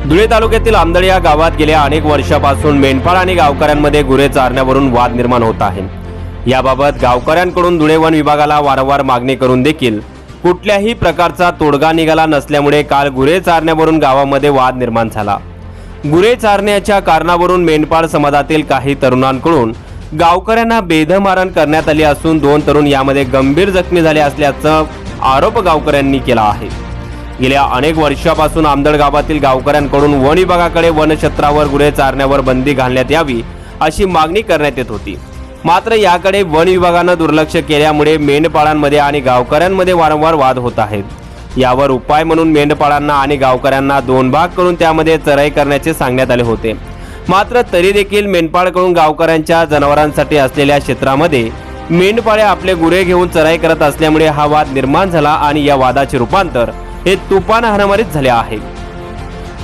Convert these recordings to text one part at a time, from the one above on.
धुळे तालुक्यातील आमदळ या गावात गेल्या अनेक वर्षापासून मेंढपाळ आणि गावकऱ्यांमध्ये गुरे चारण्यावरून वाद निर्माण होत आहे। याबाबत गावकऱ्यांकडून धुळे वन विभागाला वारंवार मागणी करून देखील कुठल्याही प्रकारचा तोडगा निघाला नसल्यामुळे काल गुरे चारण्यावरून गावामध्ये वाद निर्माण झाला। गुरे चारण्याच्या कारणावरून मेंढपाळ समाजातील काही तरुणांकडून गावकऱ्यांना बेदमारण करण्यात आली असून 2 तरुण यामध्ये गंभीर जखमी झाले असल्याचा आरोप गावकऱ्यांनी केला आहे। गेल्या अनेक वर्षापासून आमदळ गावातील गावकऱ्यांकडून वन विभागाकडे वनक्षेत्रावर गुरे चारण्यावर बंदी घालण्यात यावी अशी मागणी करण्यात येत होती। मात्र याकडे वन विभागाने दुर्लक्ष केल्यामुळे मेंढपाळांमध्ये आणि गावकऱ्यांमध्ये वारंवार वाद होत आहेत। यावर उपाय म्हणून मेंढपाळांना आणि गावकऱ्यांना 2 भाग करून त्यामध्ये चराई करण्याचे सांगण्यात आले होते। मात्र तरी देखील मेंढपाळकडून गावकऱ्यांच्या जनावरांसाठी असलेल्या क्षेत्रामध्ये मेंढपाळे आपले गुरे घेऊन चराई करत असल्यामुळे हा वाद निर्माण झाला आणि या वादाचे रूपांतर हे तुफान हाणामारीत झाले आहे।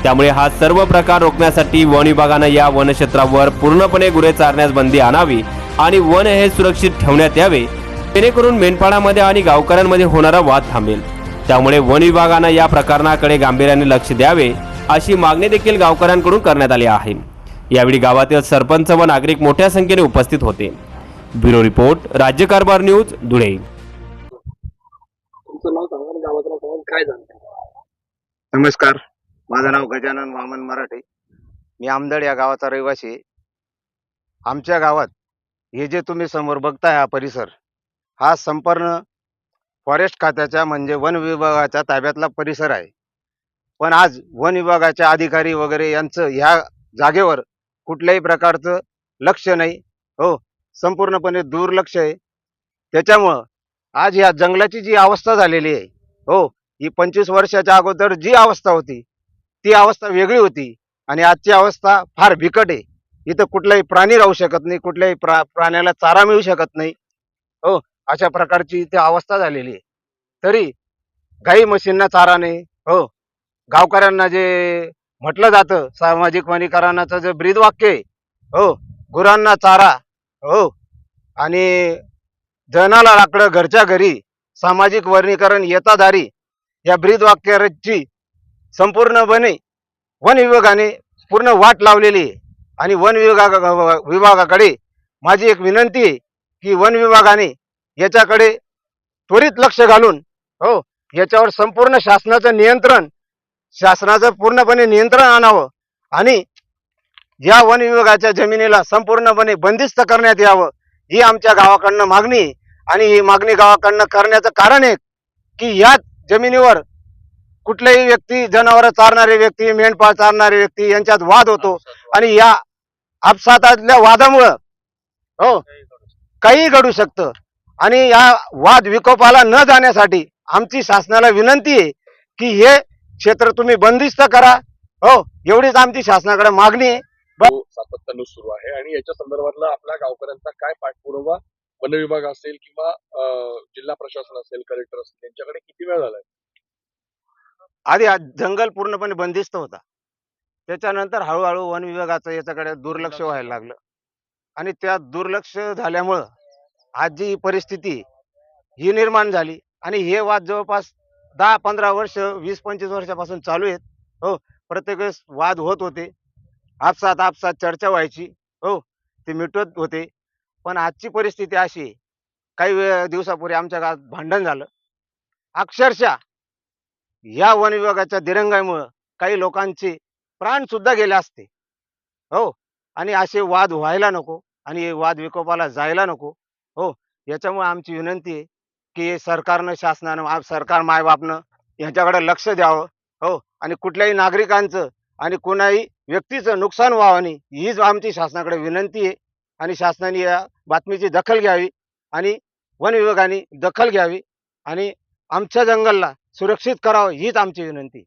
त्यामुळे हा सर्व प्रकार रोखण्यासाठी वन विभागाने या वनक्षेत्रावर पूर्णपणे गुरे चारण्यास बंदी आणावी आणि वन हे सुरक्षित ठेवण्यात यावे, जेणेकरून मेंढपाळांमध्ये आणि गावकऱ्यांमध्ये होणारा वाद थांबेल। त्यामुळे वन विभागाने या प्रकरणाकडे गांभीर्याने लक्ष द्यावे अशी मागणी देखील गावकऱ्यांकडून करण्यात आली आहे। यावेळी गावातील सरपंच व नागरिक मोठ्या संख्येने उपस्थित होते। ब्युरो रिपोर्ट, राज्य कारभार न्यूज, धुळे। नमस्कार, माझं नाव गजानन वामन मराठे। मी आमदळ या गावाचा रहिवासी आहे। आमच्या गावात हे जे तुम्ही समोर बघताय हा परिसर, हा संपूर्ण फॉरेस्ट खात्याच्या म्हणजे वन विभागाच्या ताब्यातला परिसर आहे। पण आज वन विभागाच्या अधिकारी वगैरे यांचं ह्या जागेवर कुठल्याही प्रकारचं लक्ष नाही, हो, संपूर्णपणे दुर्लक्ष आहे। त्याच्यामुळं आज या जंगलाची जी अवस्था झालेली आहे, हो, ही 25 वर्षाच्या अगोदर जी अवस्था होती ती अवस्था वेगळी होती आणि आजची अवस्था फार बिकट आहे। इथं कुठलाही प्राणी राहू शकत नाही, कुठल्याही प्राण्याला चारा मिळू शकत नाही, हो, अशा प्रकारची इथे अवस्था झालेली आहे। तरी गाई म्हशींना चारा नाही, हो, गावकऱ्यांना जे म्हटलं जातं सामाजिक वनीकरणाचं जे ब्रीदवाक्य आहे, हो, गुरांना चारा, हो, आणि जनाला लाकडं घरच्या घरी, सामाजिक वनीकरण येतादारी, या ब्रीदवाक्याची संपूर्णपणे वन विभागाने पूर्ण वाट लावलेली आहे। आणि वन विभागाकडे माझी एक विनंती आहे की वन विभागाने याच्याकडे त्वरित लक्ष घालून, हो, याच्यावर संपूर्ण शासनाचं पूर्णपणे नियंत्रण आणावं आणि या वन विभागाच्या जमिनीला संपूर्णपणे बंदिस्त करण्यात यावं, ही आमच्या गावाकडनं मागणी आहे। आणि ही मागणी गावाकडनं करण्याचं कारण आहे की या जमिनीवर कुठलेही व्यक्ती, जनावरं चारणारे व्यक्ती, मेंढपाळ चारणारे व्यक्ती यांच्यात वाद होतो आणि या आपसातातल्या वादामुळं, हो, काही घडू शकतं। आणि या वाद विकोपाला न जाण्यासाठी आमची शासनाला विनंती आहे की हे क्षेत्र तुम्ही बंदिस्त करा, हो, एवढीच आमची शासनाकडे मागणी आहे। सातत्याने सुरू आहे आणि याच्या संदर्भातला आपल्या गावकऱ्यांचा काय पाठपुरावा वन विभाग असेल किंवा जिल्हा प्रशासन असेल, कलेक्टर असेल, यांच्याकडे किती वेळ झालाय? आधी हा जंगल पूर्णपणे बंदिस्त होता, त्याच्यानंतर हळूहळू वन विभागाचं याच्याकडे दुर्लक्ष व्हायला लागलं आणि त्या दुर्लक्ष झाल्यामुळं आज जी परिस्थिती ही निर्माण झाली। आणि हे वाद जवळपास 10-15 वर्ष, 20-25 वर्षापासून चालू आहेत, हो, प्रत्येक वेळेस वाद होत होते, आपसात चर्चा व्हायची, हो, ते मिटवत होते। पण आजची परिस्थिती अशी आहे, काही दिवसापूर्वी आमच्या गावात भांडण झालं, अक्षरशः या वन विभागाच्या दिरंगाईमुळं काही लोकांचे प्राण सुद्धा गेले असते, हो, आणि असे वाद व्हायला नको आणि हे वाद विकोपाला जायला नको, हो। याच्यामुळे आमची विनंती आहे की सरकारनं, शासनानं, सरकार मायबापनं यांच्याकडे लक्ष द्यावं, हो, आणि कुठल्याही नागरिकांचं आणि कुणाही व्यक्तीचं नुकसान व्हावं नाही, हीच आमची शासनाकडे विनंती आहे। आणि शासनाने या बातमीची दखल घ्यावी आणि वन विभागाने दखल घ्यावी आणि आमच्या जंगलला सुरक्षित करावं, हीच आमची विनंती।